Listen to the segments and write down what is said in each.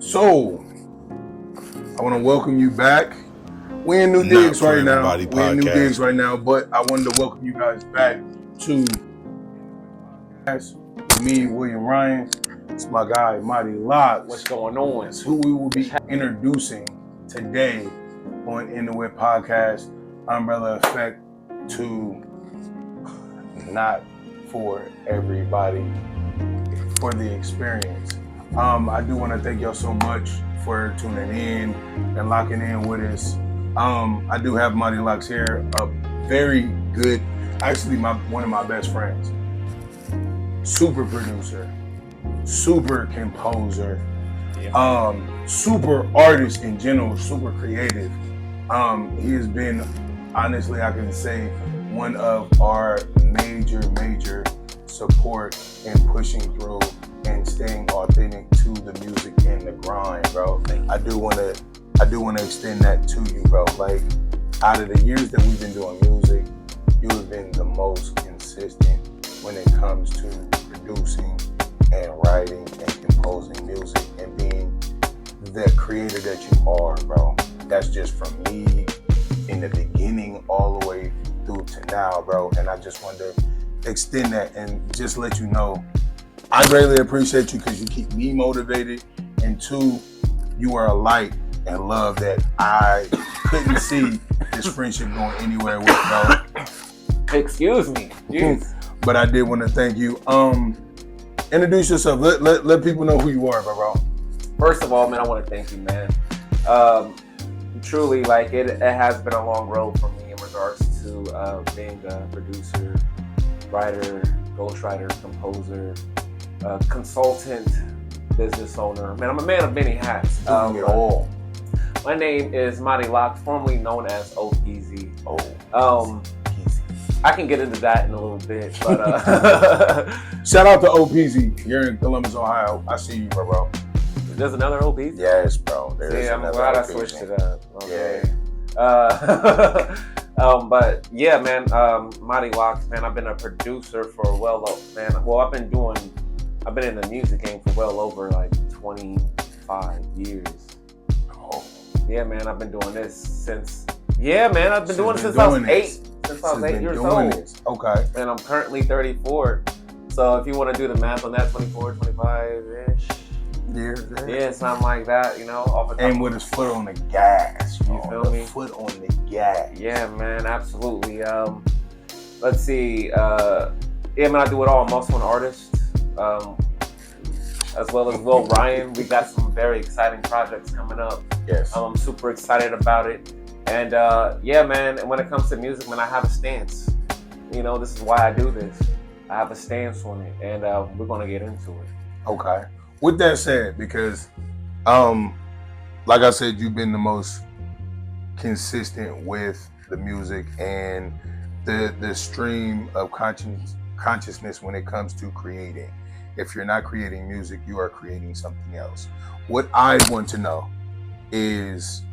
So, I want to welcome you back. We're in New Digs right now. But I wanted to welcome you guys back to me, William Ryan. It's my guy, Mahdi Laux. What's going on? It's who we will be introducing today on In the Whip podcast. Umbrella Effect to not for everybody, for the experience. I do want to thank y'all so much for tuning in and locking in with us. I do have Mahdi Laux here, a very good, actually one of my best friends. Super producer, super composer, super artist in general, super creative. He has been, honestly, I can say, one of our major support in pushing through and staying authentic to the music and the grind, bro. I do want to extend that to you, bro. Like, out of the years that we've been doing music, you have been the most consistent when it comes to producing and writing and composing music and being the creator that you are, bro. That's just from me in the beginning all the way through to now, bro. And I just wanted to extend that and just let you know I greatly appreciate you because you keep me motivated, and two, you are a light and love that I couldn't see this friendship going anywhere with, bro. Excuse me. Jeez. But I did want to thank you. Introduce yourself. Let people know who you are, bro. First of all, man, I want to thank you, man. Truly, like, it has been a long road for me in regards to being a producer, writer, ghostwriter, composer, consultant, business owner. Man, I'm a man of many hats. My name is Mahdi Laux, formerly known as OPZ. I can get into that in a little bit, but shout out to OPZ. You're in Columbus, Ohio. I see you, bro. There's another OPZ? Yes, bro. I'm glad I switched it up. Okay. Yeah. But yeah, man, Mahdi Laux, man, I've been a producer for I've been in the music game for well over like 25 years. Oh. Yeah, man, I've been doing this since I was 8. Since I was 8 years old. Okay. And I'm currently 34. So if you want to do the math on that, 24, 25-ish. Years. Yeah, something like that, you know. And with his foot on the gas. You feel me? Foot on the gas. Yeah, man, absolutely. Let's see. Man, I do it all. I'm also an artist, as well as Will Ryan. We got some very exciting projects coming up. Yes. I'm super excited about it. And yeah, man, and when it comes to music, man, I have a stance. You know, this is why I do this. I have a stance on it, and we're going to get into it. Okay. With that said, because, like I said, you've been the most consistent with the music and the stream of consciousness when it comes to creating. If you're not creating music, you are creating something else. What I want to know is,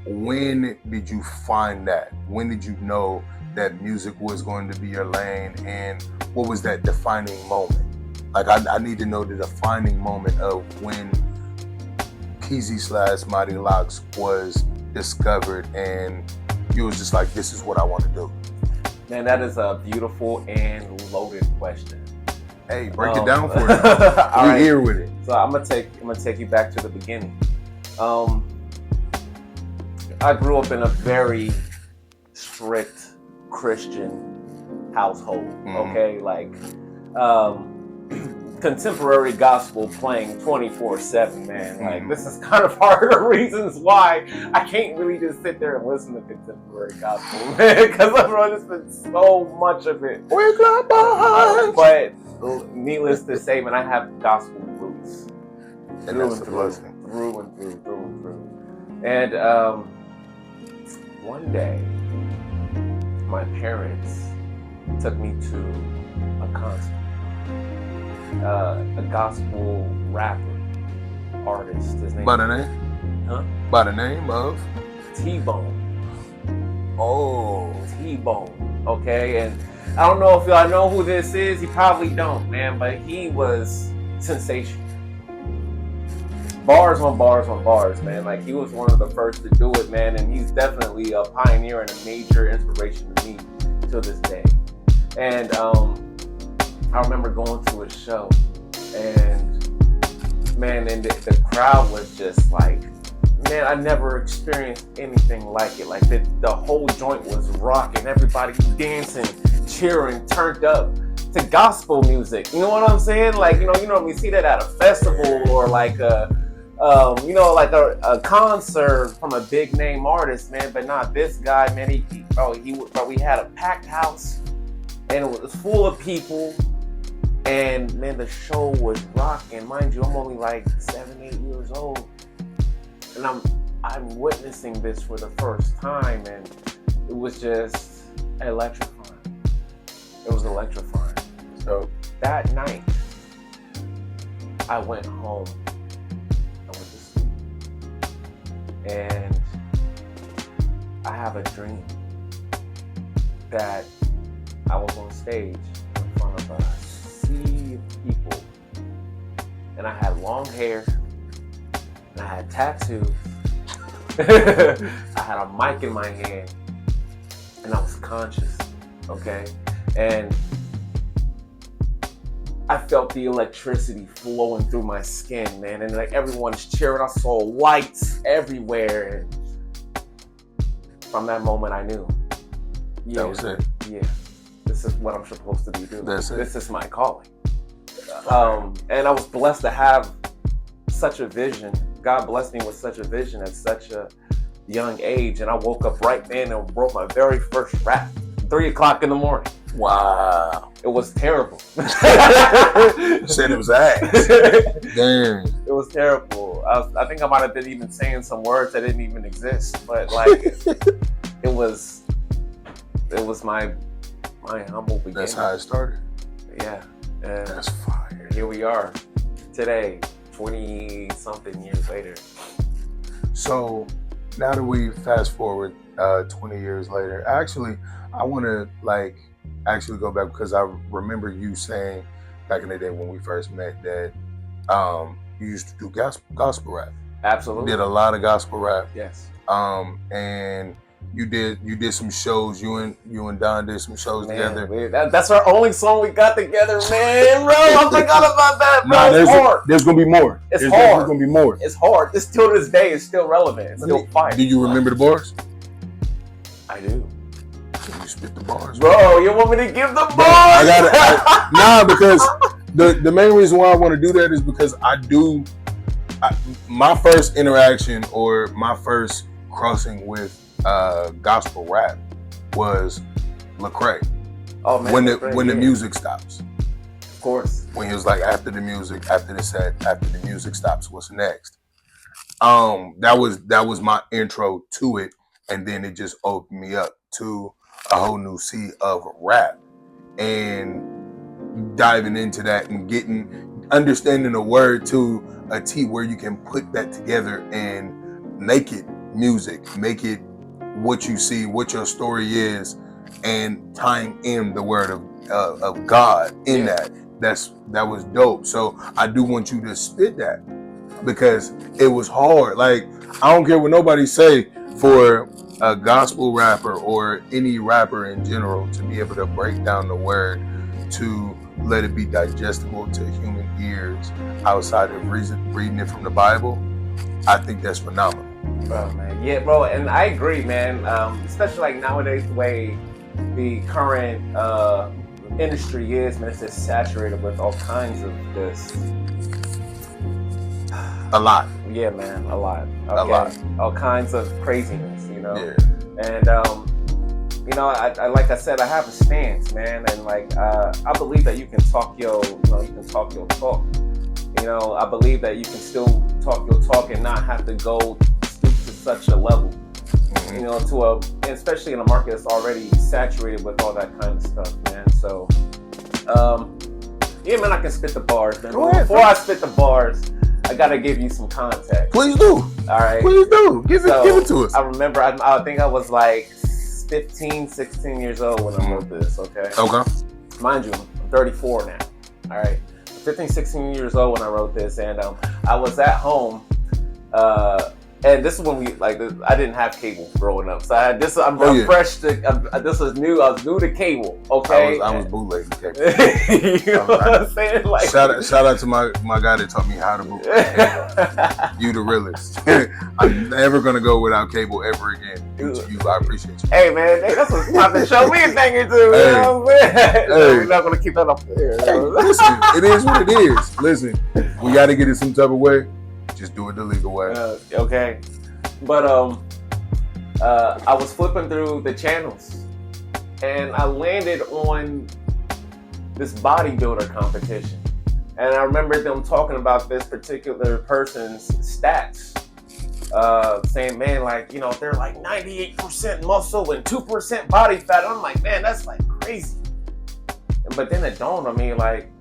when did you find that? When did you know that music was going to be your lane, and what was that defining moment? Like, I need to know the defining moment of when PZ/Mahdi Laux was discovered and you was just like, this is what I want to do. Man, that is a beautiful and loaded question. Hey, break it down for us. We're here with it. So I'm gonna take you back to the beginning. I grew up in a very strict Christian household. Okay, like contemporary gospel playing 24/7, man. Like, this is kind of part of the reasons why I can't really just sit there and listen to contemporary gospel, man, because I've listened to so much of it. We're glad behind. But needless to say, man, I have gospel roots. And that's the blessing. Through and through. And one day, my parents took me to a concert. A gospel rapper, artist. His name. By the name? Huh? By the name of? T-Bone. Oh. T-Bone. Okay, and I don't know if y'all know who this is. You probably don't, man, but he was sensational. bars on bars on bars, man. Like, he was one of the first to do it, man, and he's definitely a pioneer and a major inspiration to me to this day. And I remember going to a show, and man, and the crowd was just like, man, I never experienced anything like it. Like, the whole joint was rocking, everybody dancing, cheering, turned up to gospel music. You know what I'm saying? Like, you know, we see that at a festival or like a concert from a big name artist, man. But not this guy, man. We had a packed house, and it was full of people. And man, the show was rocking. Mind you, I'm only like 7, 8 years old, and I'm witnessing this for the first time, and it was just electrifying. It was electrifying. So that night, I went home. I went to sleep, and I have a dream that I was on stage in front of a sea of people, and I had long hair, and I had tattoos. I had a mic in my hand, and I was conscious, okay? And I felt the electricity flowing through my skin, man, and like everyone's cheering. I saw lights everywhere, and from that moment I knew, yeah, that was it. Yeah, this is what I'm supposed to be doing. That's it. This is my calling. And I was blessed to have such a vision. God blessed me with such a vision at such a young age, and I woke up right then and wrote my very first rap, 3 o'clock in the morning. Wow. It was terrible. Said it was ass. Damn. It was terrible. I think I might have been even saying some words that didn't even exist, but like it was my humble beginning. That's how it started. Yeah. And that's fire. Here we are today, 20-something years later. So now that we fast forward 20 years later, actually, I want to actually go back, because I remember you saying back in the day when we first met that you used to do gospel rap. Absolutely. You did a lot of gospel rap. Yes. And you did some shows. You and Don did some shows together. That's our only song we got together, man, bro. I forgot about that, bro. It's hard. There's gonna be more. There's gonna be more. It's hard. It's still to this day. It's still relevant. It's still fire. Do you remember the bars? I do. Can you spit the bars? Bro, you want me to give the bars? Nah, because the main reason why I want to do that is because my first interaction or my first crossing with gospel rap was Lecrae. Oh man, when the music stops. Of course. When he was like, after the music stops, what's next? That was my intro to it, and then it just opened me up to a whole new sea of rap, and diving into that and understanding a word to a T where you can put that together and make it music, make it what you see, what your story is, and tying in the word of God in that. That was dope. So I do want you to spit that, because it was hard. Like, I don't care what nobody say, for a gospel rapper or any rapper in general to be able to break down the word, to let it be digestible to human ears outside of reading it from the Bible, I think that's phenomenal. Bro, man. Yeah, bro, and I agree, man. Especially like nowadays, the way the current industry is, man, it's just saturated with all kinds of this. A lot. Yeah, man, a lot. Okay. A lot. All kinds of craziness, you know. Yeah. And I like I said, I have a stance, man, and like I believe that you can talk your talk. You know, I believe that you can still talk your talk and not have to go stoop to such a level. Mm-hmm. You know, especially in a market that's already saturated with all that kind of stuff, man. So, yeah, man, I can spit the bars, man. Before I spit the bars, I gotta give you some context. Please do. All right. Please do. Give it to us. I remember, I think I was like 15, 16 years old when I wrote this, okay? Okay. Mind you, I'm 34 now, all right? 15, 16 years old when I wrote this, and I was at home And this is when we like. I didn't have cable growing up, so I had this. I'm Oh, yeah. fresh to. This was new. I was new to cable. Okay, I was bootlegging cable. You know what I'm saying? Like, shout out to my guy that taught me how to bootleg cable. You the realest. I'm never gonna go without cable ever again. I appreciate you. Hey man, that's what's about to show me a thing or two. Hey. You know what I'm saying? Hey. We're not gonna keep that up there. Hey, listen, it is what it is. Listen, we got to get it some type of way. Just do it the legal way. Okay, but I was flipping through the channels, and I landed on this bodybuilder competition, and I remember them talking about this particular person's stats, saying, man, like, you know, they're like 98% muscle and 2% body fat. And I'm like, man, that's like crazy. But then it dawned on me, like,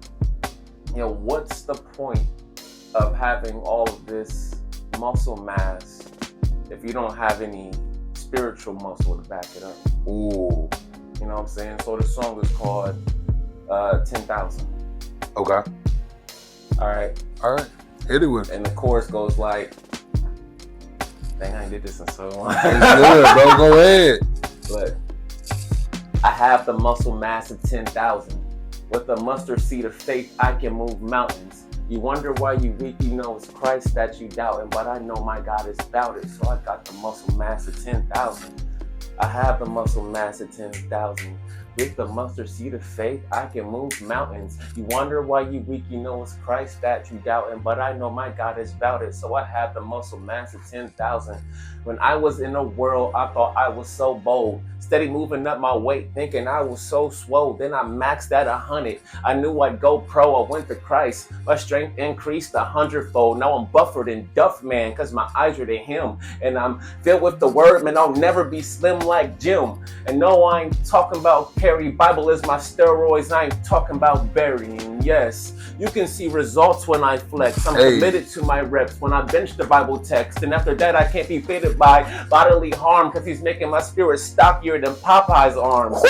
you know, what's the point of having all of this muscle mass if you don't have any spiritual muscle to back it up? Ooh. You know what I'm saying? So the song is called 10,000. Okay. All right. Hit it with it. And the chorus goes like, dang, I ain't did this in so long. It's good, bro. Go ahead. But I have the muscle mass of 10,000. With a mustard seed of faith, I can move mountains. You wonder why you weak, you know it's Christ that you doubting, but I know my God is about it, so I got the muscle mass of 10,000. I have the muscle mass of 10,000. With the mustard seed of faith, I can move mountains. You wonder why you weak, you know it's Christ that you doubting, but I know my God is about it, so I have the muscle mass of 10,000. When I was in the world, I thought I was so bold. Steady moving up my weight, thinking I was so swole. Then I maxed at 100. I knew I'd go pro. I went to Christ. My strength increased 100-fold. Now I'm buffered and duff, man, because my eyes are to him. And I'm filled with the word, man. I'll never be slim like Jim. And no, I ain't talking about carry. Bible is my steroids. I ain't talking about burying. Yes, you can see results when I flex. I'm committed to my reps when I bench the Bible text. And after that, I can't be fitted by bodily harm because he's making my spirit stockier than Popeye's arms.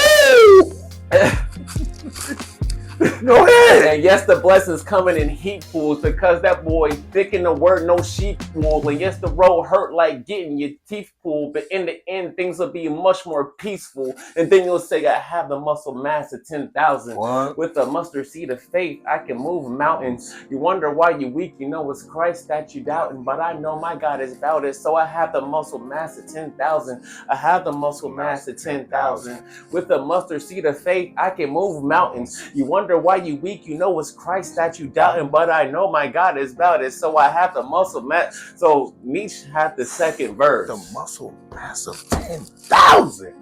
Go ahead. And yes, the blessings coming in heapfuls because that boy thick in the word, no sheep wool. And yes, the road hurt like getting your teeth pulled, but in the end, things will be much more peaceful. And then you'll say, I have the muscle mass of 10,000. With a mustard seed of faith, I can move mountains. You wonder why you weak, you know it's Christ that you doubting, but I know my God is about it. So I have the muscle mass of 10,000. I have the muscle mass of 10,000. With a mustard seed of faith, I can move mountains. You wonder why you weak, you know it's Christ that you doubting, but I know my God is about it, so I have the muscle mass. So Nietzsche had the second verse. The muscle mass of 10,000.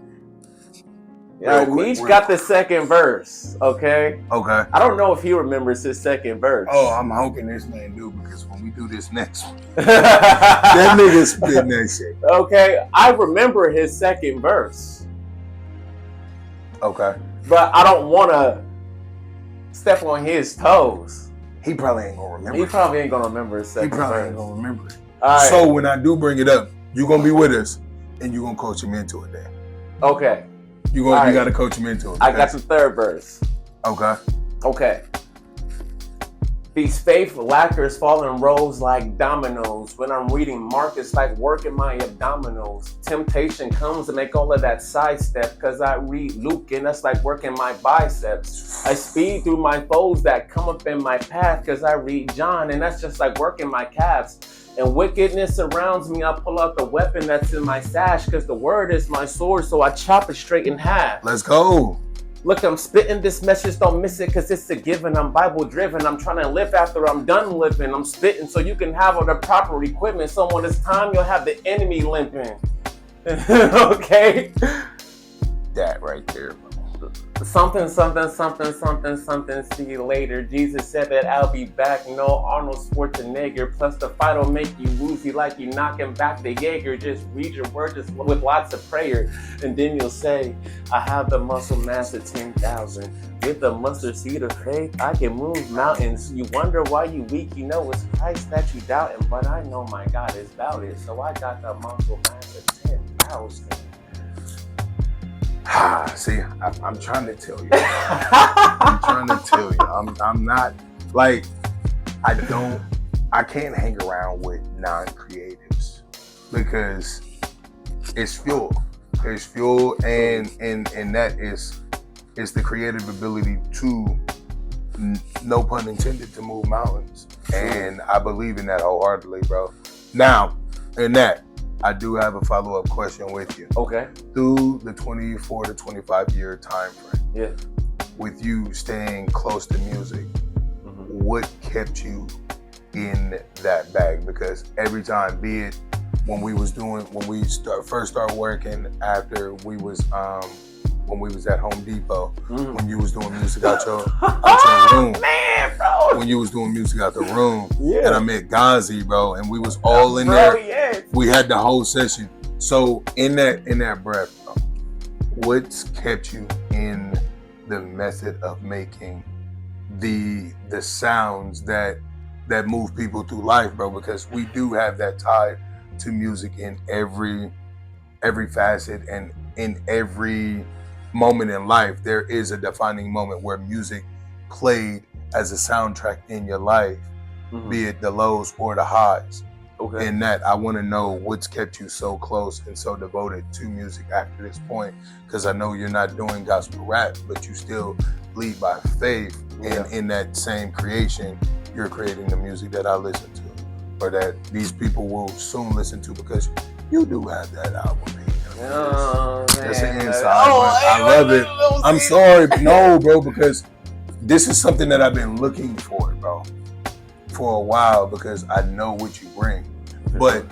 Yeah, Nietzsche got the second verse, okay? Okay. I don't know if he remembers his second verse. Oh, I'm hoping this man do, because when we do this next one, that nigga spit that shit. Okay, I remember his second verse. Okay. But I don't want to step on his toes. He probably ain't gonna remember. He probably ain't gonna remember his second He probably verse. ain't gonna remember it. All right. So when I do bring it up, you're gonna be with us and you're gonna coach him into it then. Okay. You All right. gotta coach him into it. I got the third verse. Okay. These faith lackers fall in rows like dominoes. When I'm reading Mark, it's like working my abdominals. Temptation comes to make all of that sidestep, cause I read Luke and that's like working my biceps. I speed through my foes that come up in my path, cause I read John and that's just like working my calves. And wickedness surrounds me, I pull out the weapon that's in my sash, cause the word is my sword, so I chop it straight in half. Let's go. Look, I'm spitting this message, don't miss it, cause it's a given. I'm Bible driven, I'm trying to live after I'm done living. I'm spitting so you can have all the proper equipment, so when it's time, you'll have the enemy limping. Okay? That right there, bro. Something, see you later. Jesus said that I'll be back. No Arnold Schwarzenegger. Plus the fight will make you woozy like you knocking back the Jaeger. Just read your word just with lots of prayer. And then you'll say, I have the muscle mass of 10,000. With the mustard seed of faith, I can move mountains. You wonder why you weak, you know it's Christ that you doubting. But I know my God is about it. So I got the muscle mass of 10,000. See, I'm trying to tell you. I'm trying to tell you. I'm not like I I can't hang around with non-creatives because it's fuel. It's fuel, and that is the creative ability to, no pun intended, to move mountains. And I believe in that wholeheartedly, bro. Now, in that, I do have a follow-up question with you. Okay. Through the 24 to 25 year time frame, Yeah. with you staying close to music, what kept you in that bag? Because every time, be it when we first started working, after we was when we was at Home Depot, when you was doing music out your room, man, bro. when you was doing music out the room, Yeah. and I met Ghazi, bro, and we was all in there. Yes. We had the whole session. So in that breath, bro, what's kept you in the method of making the sounds that move people through life, bro? Because we do have that tie to music in every facet, and in every moment in life there is a defining moment where music played as a soundtrack in your life, be it the lows or the highs. Okay. In that, I want to know what's kept you so close and so devoted to music after this point, because I know you're not doing gospel rap, but you still lead by faith. And in that same creation, you're creating the music that I listen to, or that these people will soon listen to, because you do have that album. Oh, That's an man. inside. I love it. I'm sorry, no, bro, because this is something that I've been looking for, bro, for a while, because I know what you bring. But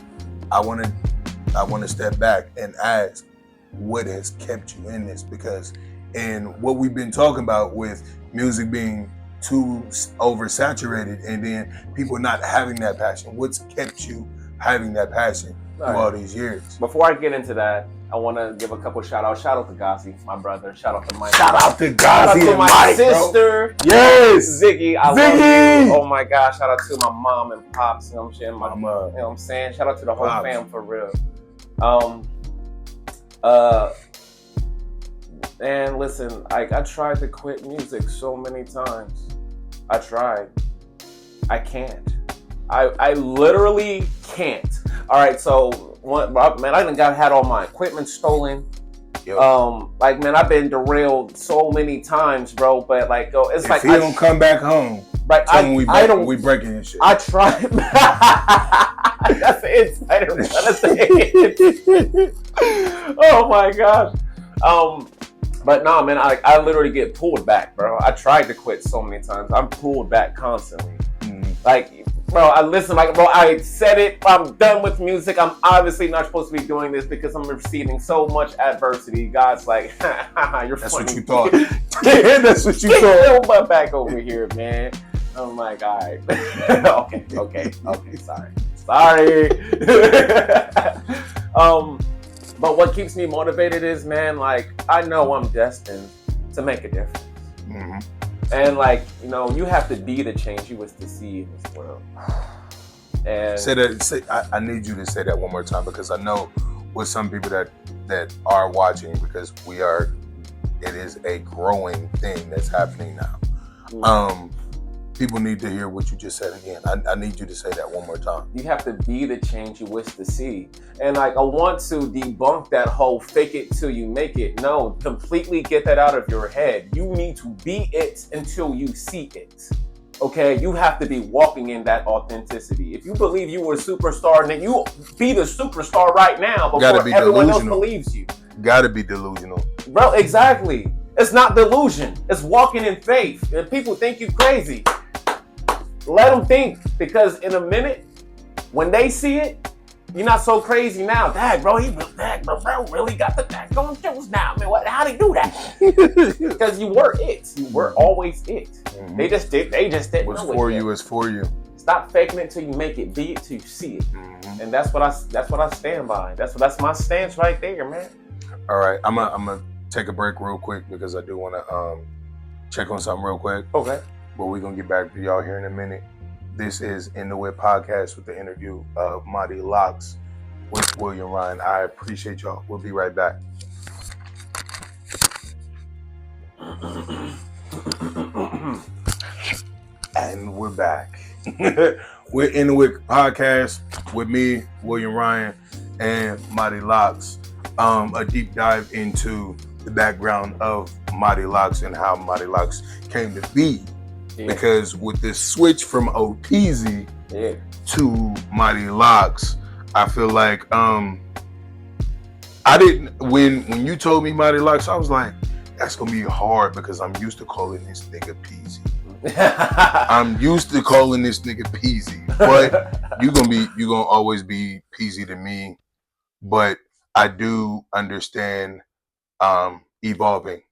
I want to step back and ask, what has kept you in this? Because in what we've been talking about with music being too oversaturated, and then people not having that passion, what's kept you having that passion through all these years? Before I get into that, I want to give a couple shout outs. Shout out to Ghazi, my brother. Shout out to Mike. Shout out to Ghazi Shout out to and my Mike, sister. Bro. Yes. Ziggy, I love you. Oh my gosh. Shout out to my mom and pops. You know what I'm saying? You know what I'm saying? Shout out to the whole fam, for real. And listen, I tried to quit music so many times. I tried. I can't. I literally can't. All right, so man, I done had all my equipment stolen. Yep. Like, man, I've been derailed so many times, bro. But like, it's if like he don't come back home, right? we breaking his shit. I tried. That's the insider. Oh my gosh. But nah, man, I literally get pulled back, bro. I tried to quit so many times. I'm pulled back constantly. Like, bro, I said it. I'm done with music. I'm obviously not supposed to be doing this because I'm receiving so much adversity. God's like, you're That's funny. what you thought. That's what you thought. Get your butt back over here, man. I'm like, all right. Okay, sorry. But what keeps me motivated is, man, like, I know I'm destined to make a difference. And like, you know, you have to be the change you wish to see in this world. And I need you to say that one more time, because I know with some people that are watching, because it is a growing thing that's happening now. People need to hear what you just said again. I need you to say that one more time. You have to be the change you wish to see. And like, I want to debunk that whole fake it till you make it. No, completely get that out of your head. You need to be it until you see it. Okay? You have to be walking in that authenticity. If you believe you were a superstar, then you be the superstar right now before everyone else believes you. Gotta be delusional. Bro, exactly. It's not delusion. It's walking in faith. And people think you crazy. Let them think, because in a minute, when they see it, you're not so crazy now. Dad, bro, bro really got the daggone juice now. Man, how'd he do that? Because you were it. You were always it. They just didn't What's know for it you yet. is for you. Stop faking it till you make it. Be it till you see it. And that's what I stand by. That's my stance right there, man. All right, I'm gonna take a break real quick, because I do want to check on something real quick. Okay. But we're going to get back to y'all here in a minute. This is In the Whip Podcast with the interview of Mahdi Laux with William Ryan. I appreciate y'all. We'll be right back. And we're back. We're in the Wick podcast with me, William Ryan, and Mahdi Laux. A deep dive into the background of Mahdi Laux and how Mahdi Laux came to be. Yeah. Because with this switch from OPZ to Mahdi Laux, I feel like I didn't when you told me Mahdi Laux, I was like, that's gonna be hard because I'm used to calling this nigga Peasy. I'm used to calling this nigga Peasy, but you gonna always be Peasy to me. But I do understand evolving,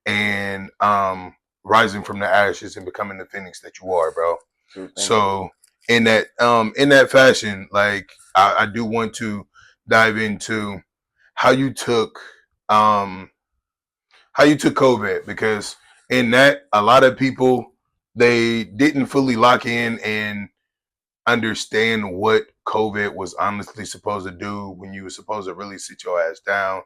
and rising from the ashes and becoming the phoenix that you are, bro. So in that fashion, like I do want to dive into how you took COVID, because in that, a lot of people, they didn't fully lock in and understand what COVID was honestly supposed to do, when you were supposed to really sit your ass down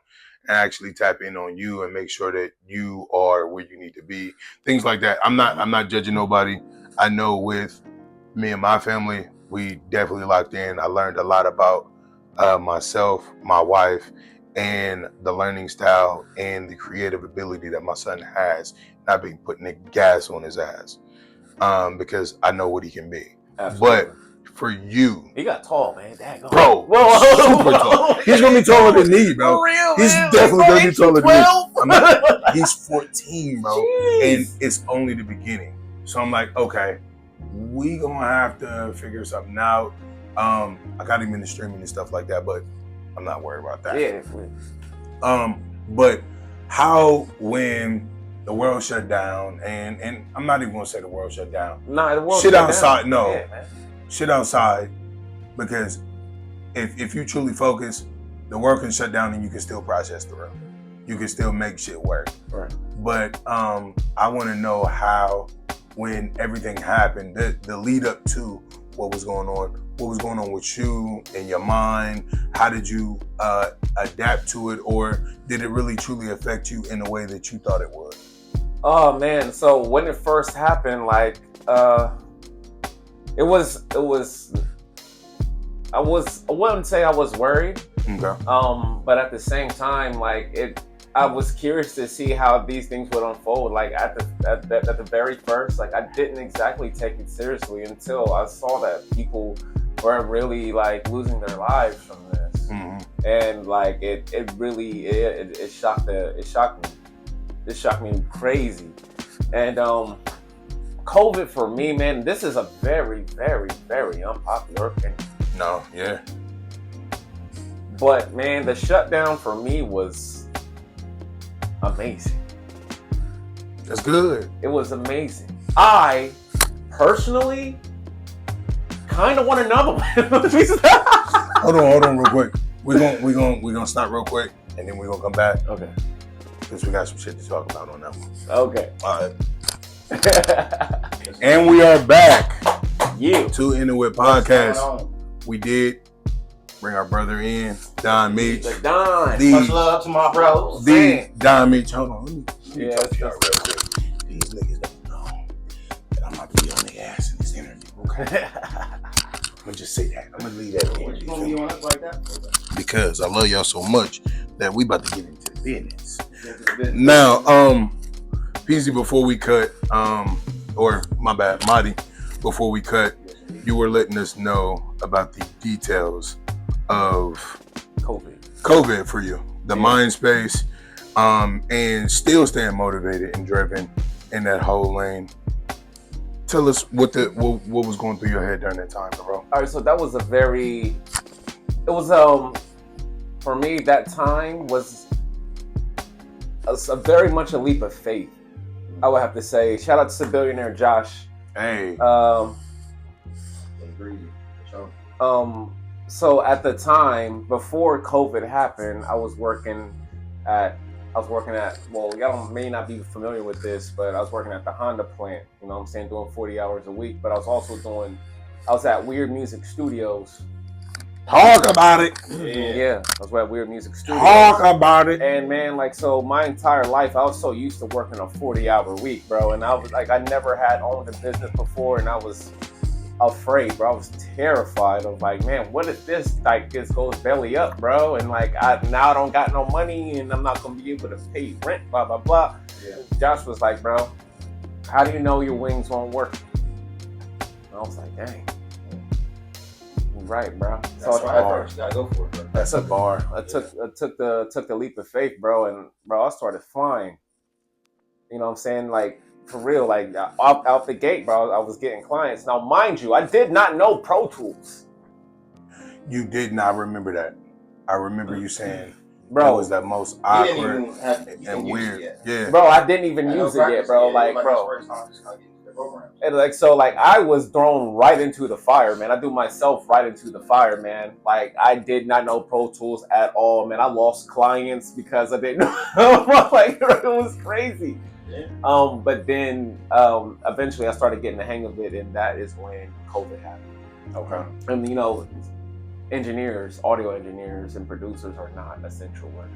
and actually tap in on you and make sure that you are where you need to be. Things like that. I'm not judging nobody. I know with me and my family, we definitely locked in. I learned a lot about myself, my wife, and the learning style and the creative ability that my son has. Not being putting the gas on his ass, because I know what he can be. Absolutely. But for you, he got tall, man. Bro, super tall. He's gonna be taller than me, bro. For real, he's definitely gonna be taller than me. He's 14, bro. Jeez. And it's only the beginning. So I'm like, okay, we gonna have to figure something out. I got him into streaming and stuff like that, but I'm not worried about that. Yeah. But how, when the world shut down, and I'm not even gonna say the world shut down. Nah, the world shit shut outside. Down. No, yeah, shit outside, because if you truly focus, the world can shut down and you can still process through. You can still make shit work. Right. But I want to know how, when everything happened, the lead up to what was going on with you and your mind. How did you adapt to it, or did it really truly affect you in the way that you thought it would? Oh man, so when it first happened, like it was I wouldn't say I was worried. Okay. But at the same time, like I was curious to see how these things would unfold. Like at the very first, like I didn't exactly take it seriously until I saw that people were really like losing their lives from this. Mm-hmm. And like it really shocked me. It shocked me crazy. And COVID for me, man, this is a very, very, very unpopular opinion. No, yeah. But man, the shutdown for me was amazing. That's good. It was amazing. I personally kind of want another one. Hold on real quick. We're gonna stop real quick, and then we're gonna come back. Okay. Because we got some shit to talk about on that one. Okay. All right. And we are back. Yeah. To In The Whip podcast. We did bring our brother in, Don Meach. The Don. Much love to my bros. The Don Meach. Hold on. Let me talk to y'all real quick. These niggas don't know that I'm about to be on their ass in this interview. Okay. I'm gonna just say that. I'm gonna leave that in. You gonna be on us like that? Because I love y'all so much that we about to get into the business. Now, Peasy, before we cut, or my bad, Mahdi, before we cut, you were letting us know about the details of COVID for you, the mind space, and still staying motivated and driven in that whole lane. Tell us what was going through your head during that time, bro. All right, so that was for me, that time was a very much a leap of faith. I would have to say, shout out to billionaire Josh. Hey. So at the time, before COVID happened, I was working at, well, y'all may not be familiar with this, but I was working at the Honda plant, you know what I'm saying, doing 40 hours a week, but I was at Weird Music Studios. Talk about it. Yeah, I was at Weird Music Studios. Talk about it. And man, like, so my entire life, I was so used to working a 40-hour week, bro. And I was like, I never had owned a business before, and I was afraid, bro. I was terrified of like, man, what if this like just goes belly up, bro? And like now I don't got no money and I'm not gonna be able to pay rent, blah blah blah. Yeah. Josh was like, bro, how do you know your wings won't work? And I was like, dang. You're right, bro. That's right. First, gotta go for it, bro. That's a bar. I took the leap of faith, bro, and bro, I started flying. You know what I'm saying? Like, for real, like out the gate, bro, I was getting clients. Now, mind you, I did not know Pro Tools. You did not remember that. I remember you saying, bro, it was the most You awkward didn't even have and weird. Yeah. Bro, I didn't even use it yet, bro. Like, bro. And like, so like I was thrown right into the fire, man. I threw myself right into the fire, man. Like, I did not know Pro Tools at all, man. I lost clients because I didn't know. Like, it was crazy. Yeah. But then eventually I started getting the hang of it, and that is when COVID happened. Okay. And you know, engineers, audio engineers and producers are not essential workers.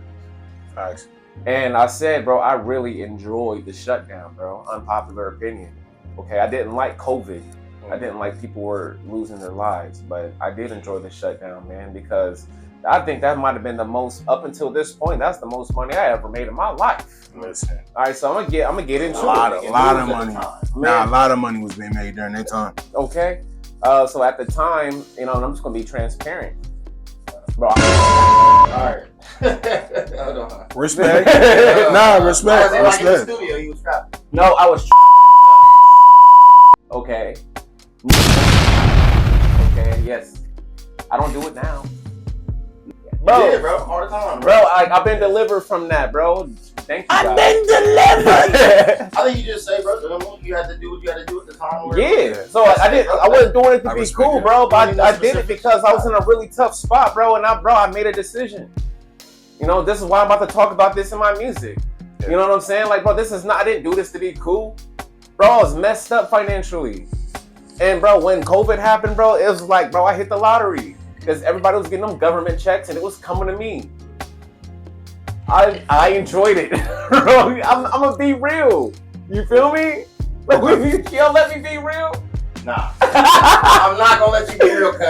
Facts. And I said, bro, I really enjoyed the shutdown, bro. Unpopular opinion. Okay, I didn't like COVID. I didn't like people were losing their lives, but I did enjoy the shutdown, man, because I think that might have been the most, up until this point, that's the most money I ever made in my life. Listen. All right, so I'm gonna get into A lot it. of money. Nah, a lot of money was being made during that time. Okay, so at the time, you know, and I'm just gonna be transparent, bro. Alright. Hold on. Respect. Nah, respect. Like in the Respect. studio, he was trapped. No, I was. Okay. Okay. Yes. I don't do it now. Bro, Yeah, bro. All the time, bro, I've been delivered from that, bro. Thank you, guys. I've been delivered. I think you just say, bro, you had to do what you had to do at the time. Yeah. So I wasn't doing it to I be respect cool, it. bro, but I did it because I was in a really tough spot, bro, and I made a decision. You know, this is why I'm about to talk about this in my music. You know what I'm saying? Like, bro, I didn't do this to be cool. Bro, I was messed up financially. And bro, when COVID happened, bro, it was like, bro, I hit the lottery. Because everybody was getting them government checks and it was coming to me. I enjoyed it. Bro, I'm gonna be real. You feel me? Like, y'all let me be real? Nah. I'm not gonna let you be real, cuz.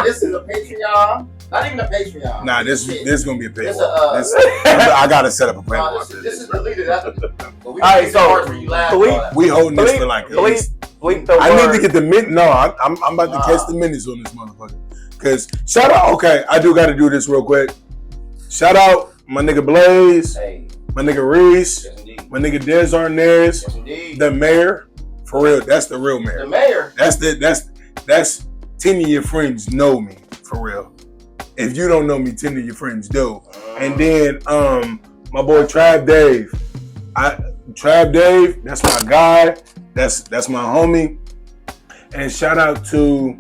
This is a Patreon. Not even a Patreon. Nah, this is gonna be a This paywall. I gotta set up a paywall. No, this is deleted. Alright, so We holding this for like at least. Bleep the I word. need to get the minute. No, I'm about to catch the minutes on this motherfucker. Cause shout out. Okay, I do got to do this real quick. Shout out my nigga Blaze, Hey, my nigga Reese, yes indeed. my nigga Des Arnaiz, Yes indeed. the mayor. For real, that's the real mayor. The mayor. That's 10 of your friends know me for real. If you don't know me, 10 of your friends do. And then my boy Trav Dave. Trav Dave, that's my guy. That's my homie. And shout out to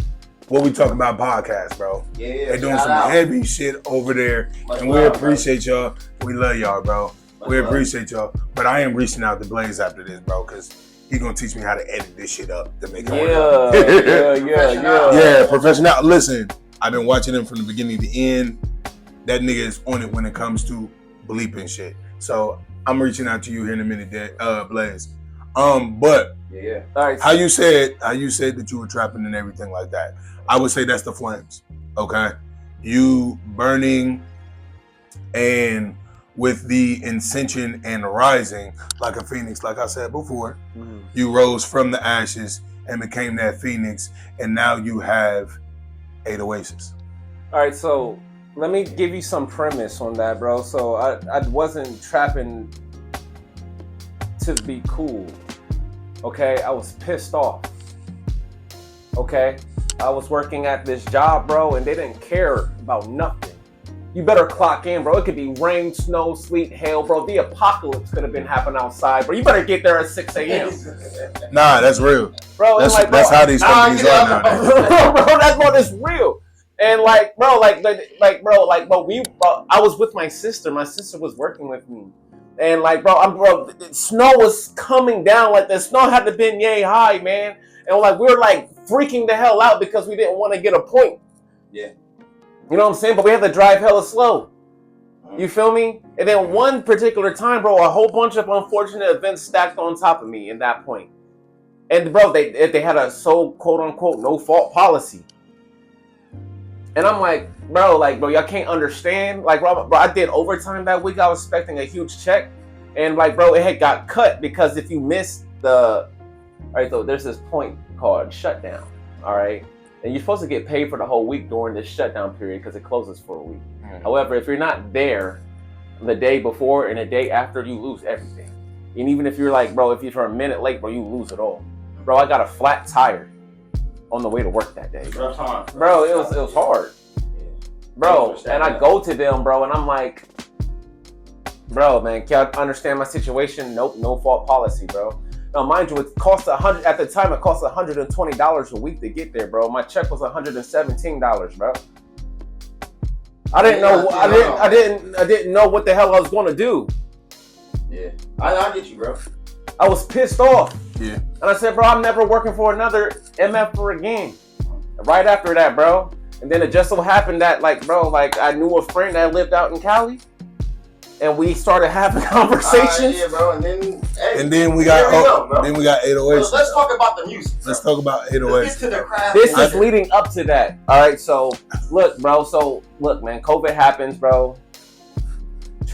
What We Talk About podcast, bro. Yeah, They're doing some heavy shit over there. Much And we love, appreciate y'all. We love y'all, bro. Much We love. appreciate y'all. But I am reaching out to Blaze after this, bro, because he's going to teach me how to edit this shit up to make it work. Yeah. Yeah, professional. Listen, I've been watching him from the beginning to end. That nigga is on it when it comes to bleeping shit. So I'm reaching out to you here in a minute, Blaze. But Yeah. All right. how you said that you were trapping and everything like that, I would say that's the flames. Okay, you burning and with the ascension and rising like a phoenix. Like I said before, you rose from the ashes and became that phoenix, and now you have 8 oasis. All right, so let me give you some premise on that, bro. So I wasn't trapping to be cool. Okay, I was pissed off. Okay, I was working at this job, bro, and they didn't care about nothing. You better clock in, bro. It could be rain, snow, sleet, hail, bro. The apocalypse could have been happening outside, bro. You better get there at 6 a.m. Nah, that's real. Bro, That's, and like, bro, that's how these companies are nowadays. bro, that's what is real. And like, bro, I was with my sister. My sister was working with me. And like, bro, snow was coming down. Like, the snow had to been yay high, man. And like, we were like freaking the hell out because we didn't want to get a point. Yeah. You know what I'm saying? But we had to drive hella slow. You feel me? And then one particular time, bro, a whole bunch of unfortunate events stacked on top of me in that point. And bro, they had a so quote unquote no fault policy. And I'm like, bro, y'all can't understand. Like, bro, I did overtime that week. I was expecting a huge check. And like, bro, it had got cut because if you missed all right, so there's this point called shutdown, all right? And you're supposed to get paid for the whole week during this shutdown period because it closes for a week. However, if you're not there the day before and the day after, you lose everything. And even if you're like, bro, if you're a minute late, bro, you lose it all. Bro, I got a flat tire on the way to work that day. Bro, it was hard. Bro, and I go to them, bro, and I'm like, bro, man, can y'all understand my situation? Nope, no fault policy, bro. Now, mind you, it cost $100 at the time. It cost $120 a week to get there, bro. My check was $117, bro. I didn't know. I didn't know what the hell I was going to do. Yeah, I get you, bro. I was pissed off. Yeah. And I said, bro, I'm never working for another MF again. Right after that, bro. And then it just so happened that, like, bro, like I knew a friend that lived out in Cali. And we started having conversations. Yeah, bro. And then we got 808s. Let's talk about the music. Let's talk about 808s. Let's get to the craft. This is leading up to that. All right. So look, bro. Look, man. COVID happens, bro.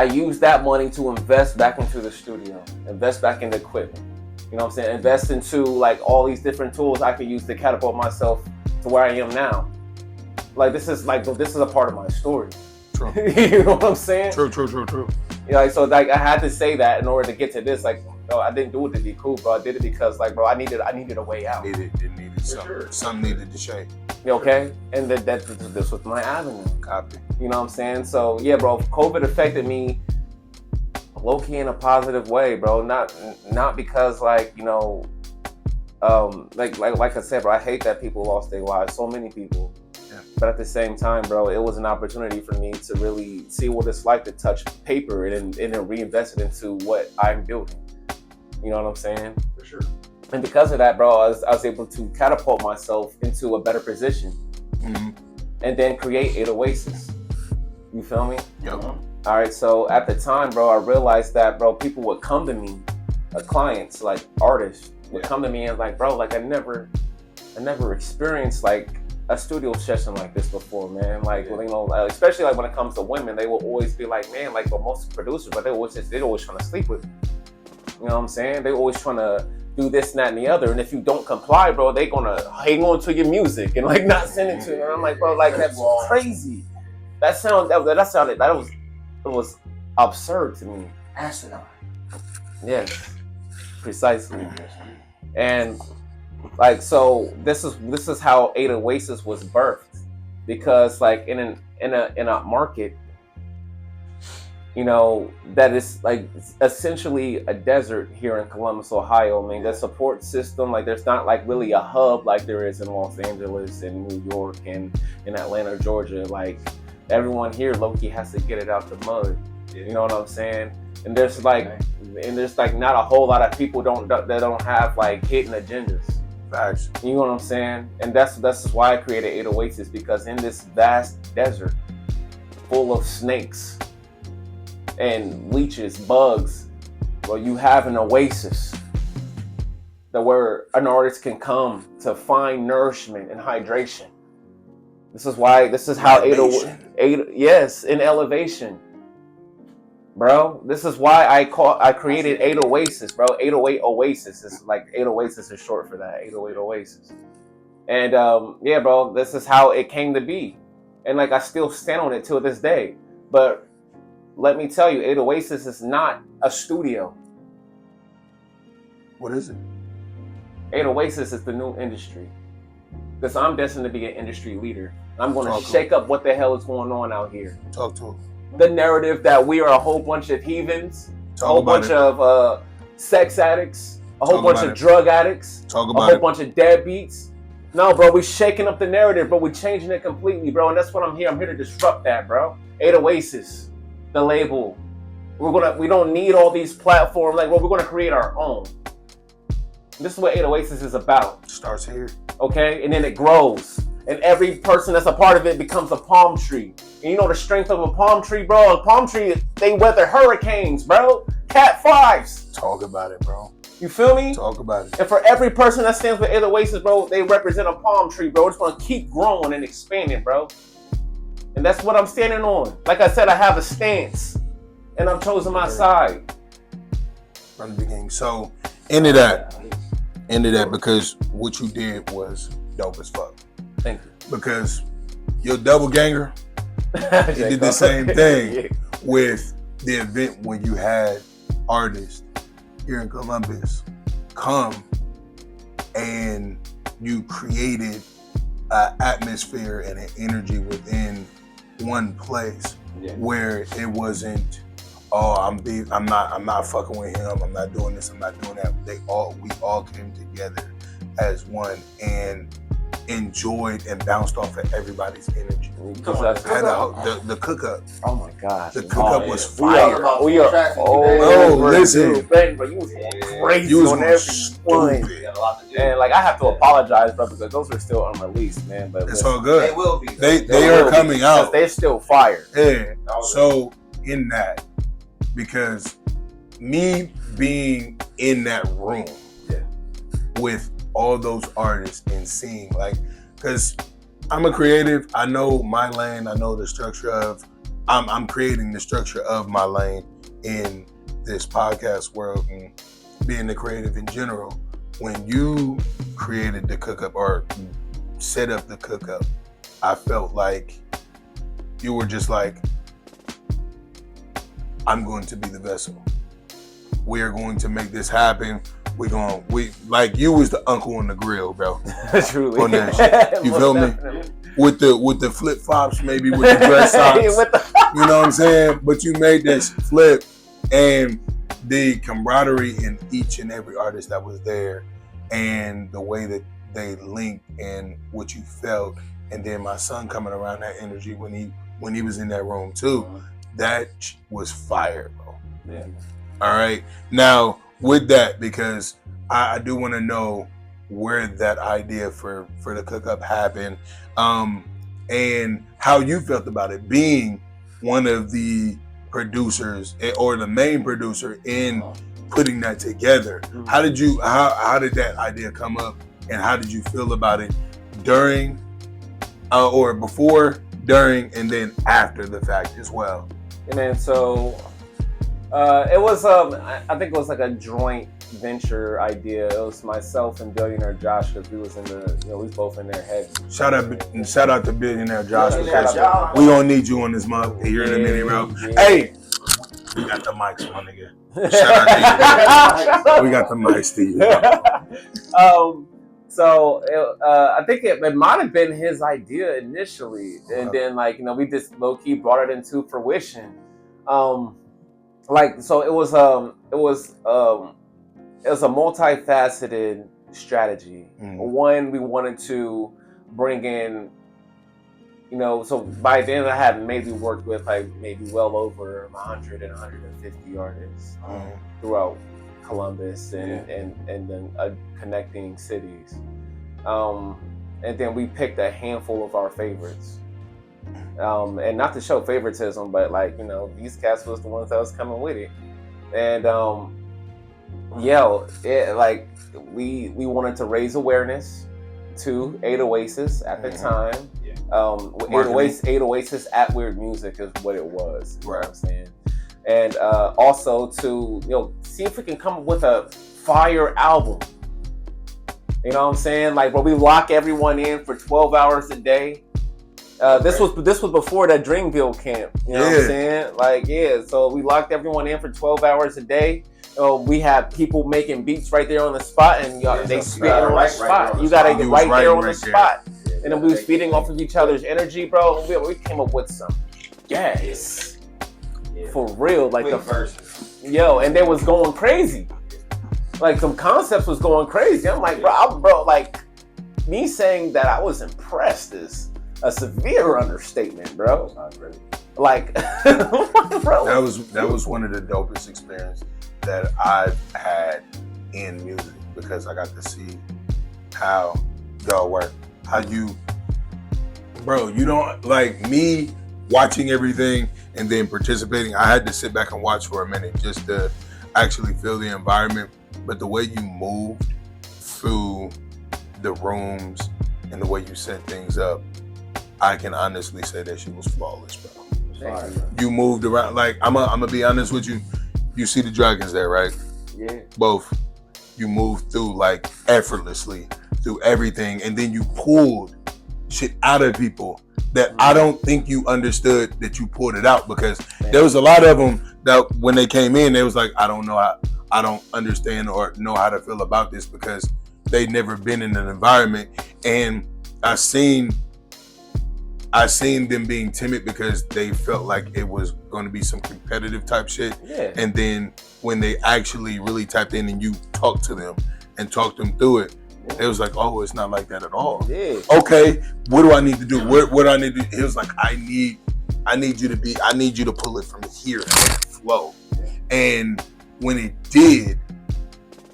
I use that money to invest back into the studio, invest back into equipment. You know what I'm saying? Invest into like all these different tools I can use to catapult myself to where I am now. Like this is a part of my story. True. You know what I'm saying? True. You know, like, so like I had to say that in order to get to this. Like, no, I didn't do it to be cool, bro. I did it because, like, bro, I needed a way out. It needed something. Sure. Something needed to shake. Okay, and this was my avenue. Copy. You know what I'm saying? So yeah, bro, COVID affected me low key in a positive way, bro. Not because like, you know, like I said, bro, I hate that people lost their lives. So many people. Yeah. But at the same time, bro, it was an opportunity for me to really see what it's like to touch paper and then reinvest it into what I'm building. You know what I'm saying? For sure. And because of that, bro, I was able to catapult myself into a better position. Mm-hmm. And then create 808s. You feel me? Yep. All right, so at the time, bro, I realized that, bro, people would come to me, clients, like artists, would come to me and like, bro, like I never experienced like a studio session like this before, man. Like, you know, especially like when it comes to women, they will always be like, man, like, well, most producers, but they're always trying to sleep with me. You know what I'm saying? They're always trying to do this, and that, and the other. And if you don't comply, bro, they gonna hang on to your music and like not send it to you. And I'm like, bro, like that's crazy. It was absurd to me. Asinine. Yes, precisely. And like, so this is how 808s was birthed, because like in a market, you know, that is like essentially a desert here in Columbus, Ohio. I mean, the support system, like there's not like really a hub like there is in Los Angeles and New York and in Atlanta, Georgia. Like everyone here low-key has to get it out the mud. You know what I'm saying? And there's like not a whole lot of people that don't have like hidden agendas. Facts. You know what I'm saying? And that's why I created 808s, because in this vast desert full of snakes and leeches, bugs, well, you have an oasis where an artist can come to find nourishment and hydration. This is how 808, yes, in elevation. Bro, this is why I created 808s, bro. 808 Oasis is like 808s is short for that. 808 Oasis. And yeah, bro, this is how it came to be. And like I still stand on it till this day. But let me tell you, 808s is not a studio. What is it? 808s is the new industry. Because I'm destined to be an industry leader. I'm going to shake up what the hell is going on out here. Talk to him. The narrative that we are a whole bunch of heathens, a whole bunch of sex addicts, a whole bunch of drug addicts, a whole bunch of deadbeats. No, bro, we shaking up the narrative, but we're changing it completely, bro. And that's what I'm here. I'm here to disrupt that, bro. 808s, the label. We don't need all these platforms. Like, well, we're gonna create our own. This is what 808s is about. Starts here. Okay, and then it grows. And every person that's a part of it becomes a palm tree. And you know the strength of a palm tree, bro? A palm tree, they weather hurricanes, bro. Cat 5s. Talk about it, bro. You feel me? Talk about it. And for every person that stands with 8 Oasis, bro, they represent a palm tree, bro. It's gonna keep growing and expanding, bro. And that's what I'm standing on. Like I said, I have a stance, and I've chosen my side from the beginning. So into that, because what you did was dope as fuck. Thank you. Because your double ganger, you did the same thing with the event when you had artists here in Columbus come and you created an atmosphere and an energy within one place where it wasn't, oh, I'm not fucking with him, I'm not doing this, I'm not doing that. We all came together as one and enjoyed and bounced off of everybody's energy. The cook up. Oh my gosh. The cook up was We fire. are listen. But you was crazy You was on going every one. stupid. And like I have to apologize, bro, because those are still unreleased, man. But It's all good. They will be. They are coming out. They're still fire. Yeah. So in that, because me being in that room with all those artists and seeing, like, because I'm a creative, I know my lane, I know the structure of, I'm creating the structure of my lane in this podcast world and being the creative in general. When you created the cook up or set up the cook up, I felt like you were just like, I'm going to be the vessel. We are going to make this happen. We like you was the uncle on the grill, bro. Truly. On that shit. You feel me? With the flip flops, maybe with the dress socks. You know what I'm saying? But you made this flip, and the camaraderie in each and every artist that was there, and the way that they linked and what you felt, and then my son coming around that energy when he was in that room too. That was fire, bro. Yeah. All right. Now, with that, because I do want to know where that idea for the cook up happened, and how you felt about it, being one of the producers or the main producer in putting that together. How did that idea come up, and how did you feel about it during, or before, during, and then after the fact as well? And then so it was I think it was like a joint venture idea. It was myself and billionaire Josh, because we was we was both in their heads. Shout out to billionaire Josh. Yeah, We gonna need you on this month here in a minute, bro. Yeah. Hey, we got the mics, my nigga. Shout out to you. We got the mics to you. So I think it might have been his idea initially, and then we just low key brought it into fruition. So it was a multifaceted strategy. One, we wanted to bring in, so by then I had maybe worked with maybe well over 100 and 150 artists throughout Columbus and then connecting cities. And then we picked a handful of our favorites. And not to show favoritism, but these cats was the ones that was coming with it. And we wanted to raise awareness to 8 Oasis at the time. 8 Oasis at Weird Music is what it was. You know what I'm saying? And also to see if we can come up with a fire album. You know what I'm saying? Where we lock everyone in for 12 hours a day. This was before that Dreamville camp. You know what I'm saying? So we locked everyone in for 12 hours a day. We have people making beats right there on the spot, and they spitting on the spot. You gotta get right there on the spot. And then we was feeding off of each other's energy, bro. We came up with some gas. For real. And they was going crazy. Some concepts was going crazy. I'm like, bro, me saying that I was impressed is a severe understatement, bro. Bro. That was one of the dopest experiences that I've had in music, because I got to see how y'all work. How you, bro, you don't, me watching everything and then participating. I had to sit back and watch for a minute just to actually feel the environment. but the way you moved through the rooms and the way you set things up, I can honestly say that shit was flawless, bro. You moved around, like, I'm gonna be honest with you. You see the dragons there, right? Yeah. Both. You moved through, like, effortlessly through everything, and then you pulled shit out of people that I don't think you understood that you pulled it out, because there was a lot of them that when they came in, they was like, I don't understand or know how to feel about this, because they'd never been in an environment. And I seen them being timid because they felt like it was going to be some competitive type shit. Yeah. And then when they actually really tapped in and you talked to them and talked them through it, it was like, oh, it's not like that at all. Yeah. Okay, what do I need to do? What do I need to do? It was like, I need you to pull it from here and let it flow. And when it did,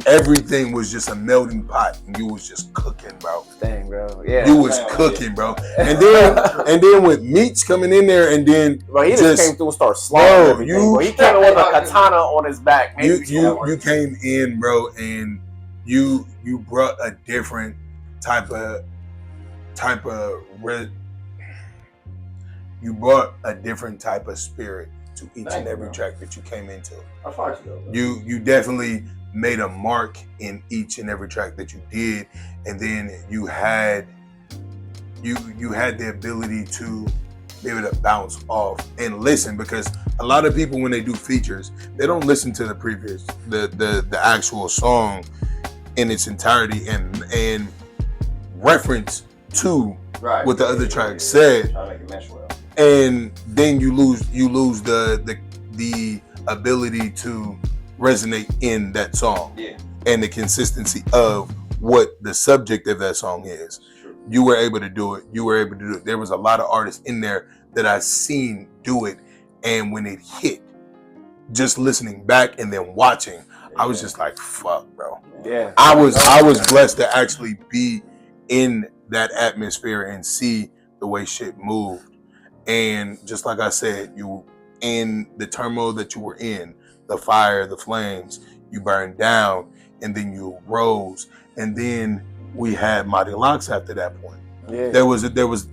everything was just a melting pot, and you was just cooking, bro. Dang, bro. Yeah. You was cooking, bro. And then with Meats coming in there, and then bro, he just came through and started slaughtering everything. Bro, he came in with a katana on his back. You came in, bro, and you brought a different you brought a different type of spirit to each and every track that you came into. I fought you. You definitely made a mark in each and every track that you did, and then you had the ability to be able to bounce off and listen, because a lot of people, when they do features, they don't listen to the actual song in its entirety and reference to what the other track said. Trying to make it mesh well. And then you lose the ability to resonate in that song. Yeah. And the consistency of what the subject of that song is. True. You were able to do it. There was a lot of artists in there that I've seen do it, and when it hit, just listening back and then watching, I was just like, fuck, bro. Yeah. I was blessed to actually be in that atmosphere and see the way shit moved. And just like I said, you in the turmoil that you were in, the fire, the flames, you burned down, and then you rose. And then we had Mahdi Laux after that point. Yeah. There was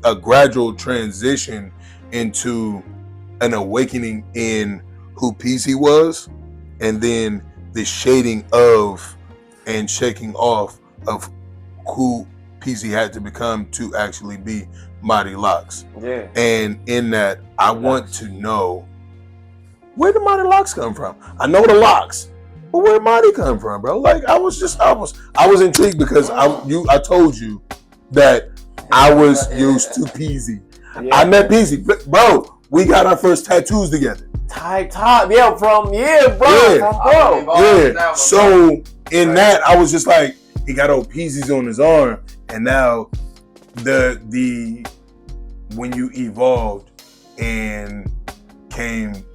a gradual transition into an awakening in who Peasy was, and then the shading of and shaking off of who Peasy had to become to actually be Mahdi Laux. Yeah. And in that, I want to know, where did Mahdi Laux come from? I know the Laux, but where did Mahdi come from, bro? Like, I was intrigued, because I told you that I was used to Peasy. Yeah. I met Peasy, bro. We got our first tattoos together. Yeah, from bro. Yeah. So in that, I was just like, he got old Peasy's on his arm, and now the when you evolved and came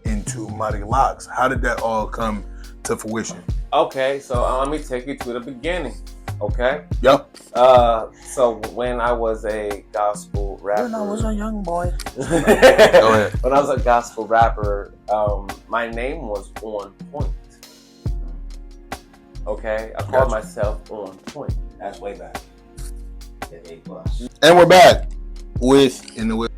into Mahdi Laux, how did that all come to fruition? Okay, so let me take you to the beginning. Okay. Yep. So when I was a gospel rapper, When I was a young boy. Go ahead. When I was a gospel rapper, my name was On Point. Okay, I called myself On Point. That's way back. A+. And we're back with your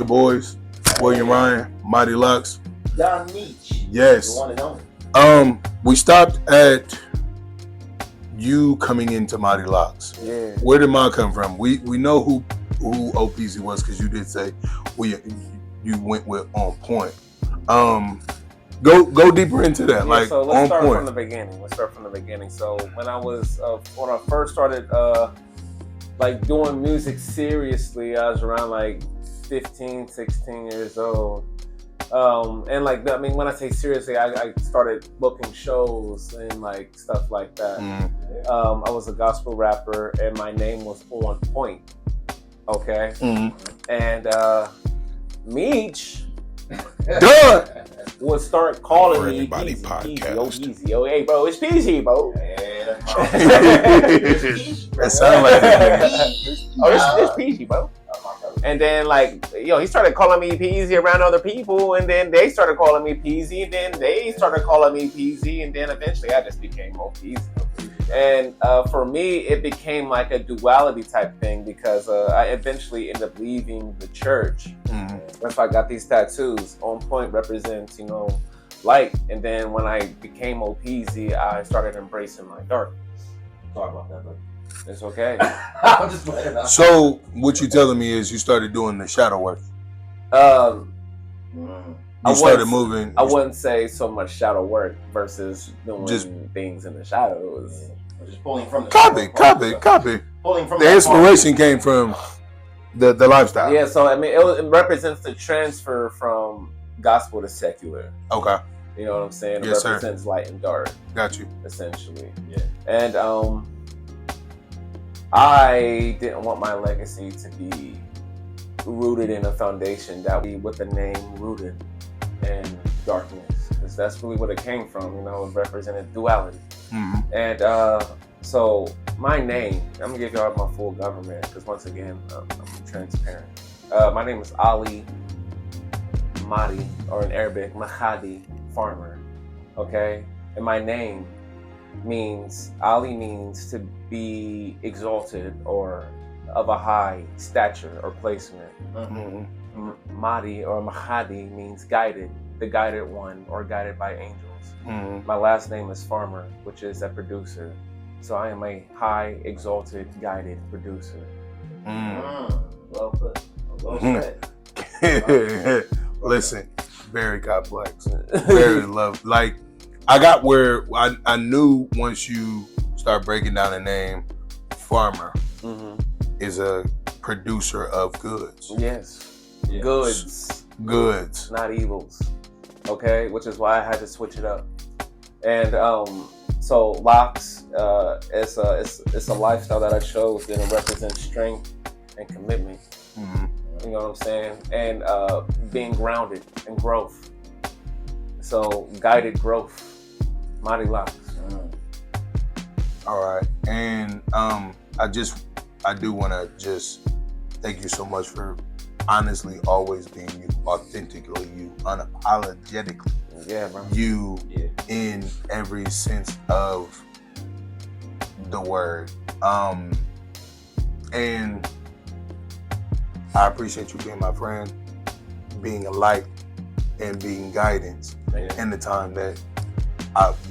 boys, William Ryan, Mahdi Laux. Don Meach. Yes. The one and only. We stopped at you coming into Mahdi Laux. Yeah. Where did Ma come from? We know who OPZ was, because you did say you went with On Point. Go deeper into that. Yeah, like, so let's On start Point. from the beginning. So when I first started like doing music seriously, I was around like 15, 16 years old. And like, I mean, when I say seriously, I started booking shows and like stuff like that. I was a gospel rapper, and my name was On Point. Okay. And Meach would start calling For me Everybody Peasy, podcast. Peasy, yo, hey, bro, it's Peasy, bro. That sounds like that. Oh, it's Peasy, bro. And then, like, he started calling me Peasy around other people, and then they started calling me Peasy, and then they started calling me Peasy, and then eventually I just became Mo Peasy. And for me, it became like a duality type thing because I eventually ended up leaving the church. That's why I got these tattoos. On point represents, light. And then when I became Mo Peasy, I started embracing my darkness. Sorry about that, but It's okay. I'm just playing out. So what you telling me is you started doing the shadow work. I started moving. I wouldn't say so much shadow work versus doing Just- things in the shadows. Just pulling from the Copy. Pulling from The inspiration came from the lifestyle. Yeah, so I mean, it represents the transfer from gospel to secular. Okay, You know what I'm saying? It Yes, sir. represents light and dark, got you. essentially. Yeah. And I didn't want my legacy to be rooted in a foundation that be with the name rooted in darkness, because that's really what it came from. It represented duality. And so my name, I'm gonna give y'all my full government because once again, I'm transparent. My name is Ali Mahdi, or in Arabic, Mahdi, farmer. Okay, and my name Ali means to be exalted or of a high stature or placement. Mahdi or Mahdi means guided, the guided one, or guided by angels. My last name is Farmer, which is a producer. So I am a high, exalted, guided producer. Well put. Well said. Listen, very complex, very love. Like I got where I knew once you start breaking down the name, Farmer is a producer of goods. Yes. Yeah. Goods, not evils. Okay, which is why I had to switch it up. And so Laux, it's a lifestyle that I chose that represents strength and commitment. You know what I'm saying? And being grounded in growth. So guided growth. Mahdi Laux. All right, and I do want to just thank you so much for honestly always being you, authentically you, unapologetically Bro. you in every sense of the word. And I appreciate you being my friend, being a light, and being guidance in the time that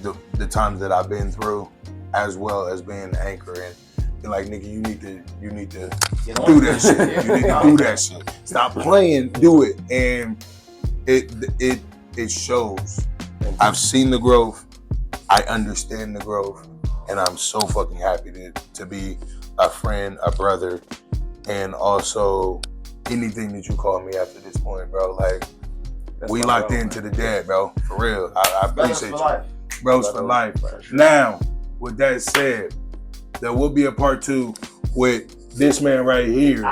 the times that I've been through, as well as being an anchor. And be like, nigga, you need to do that shit. You need to do that shit. Stop playing, do it. And it shows. I've seen the growth. I understand the growth, and I'm so fucking happy to be a friend, a brother, and also anything that you call me after this point, bro. Like, we locked into the dead, bro. For real. I appreciate you. Bros for life. Now, with that said, there will be a part 2 with this man right here.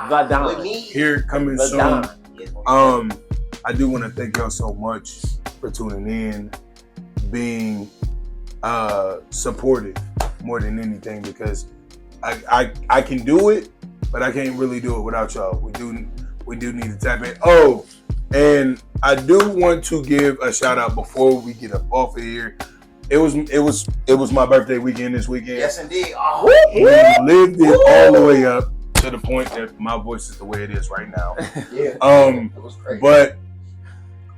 With me. Here coming soon. I do want to thank y'all so much for tuning in, being supportive more than anything, because I can do it, but I can't really do it without y'all. We do need to tap in. Oh, and I do want to give a shout out before we get up off of here. It was my birthday weekend this weekend. Yes, indeed. We lived it all the way up to the point that my voice is the way it is right now. Yeah. It was crazy. But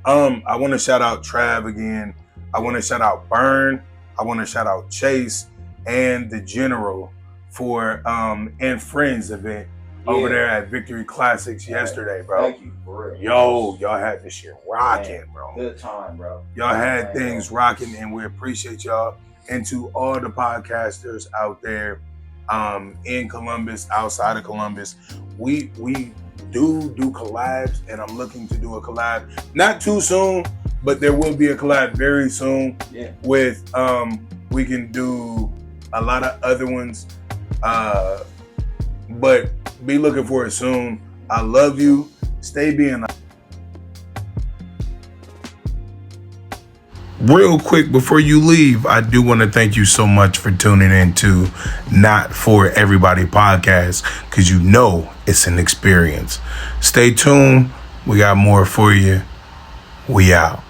I want to shout out Trav again. I want to shout out Burn. I want to shout out Chase and the General for and Friends event over there at Victory Classics yesterday, bro. Thank you, for real. Yo, y'all had this shit rocking, bro. Good time, bro. Y'all had things rocking, and we appreciate y'all. And to all the podcasters out there in Columbus, outside of Columbus, we do collabs, and I'm looking to do a collab not too soon, but there will be a collab very soon. Yeah. With we can do a lot of other ones, but be looking for it soon. I love you. Stay being. Real quick before you leave, I do want to thank you so much for tuning in to Not For Everybody podcast, because It's an experience. Stay tuned. We got more for you. We out.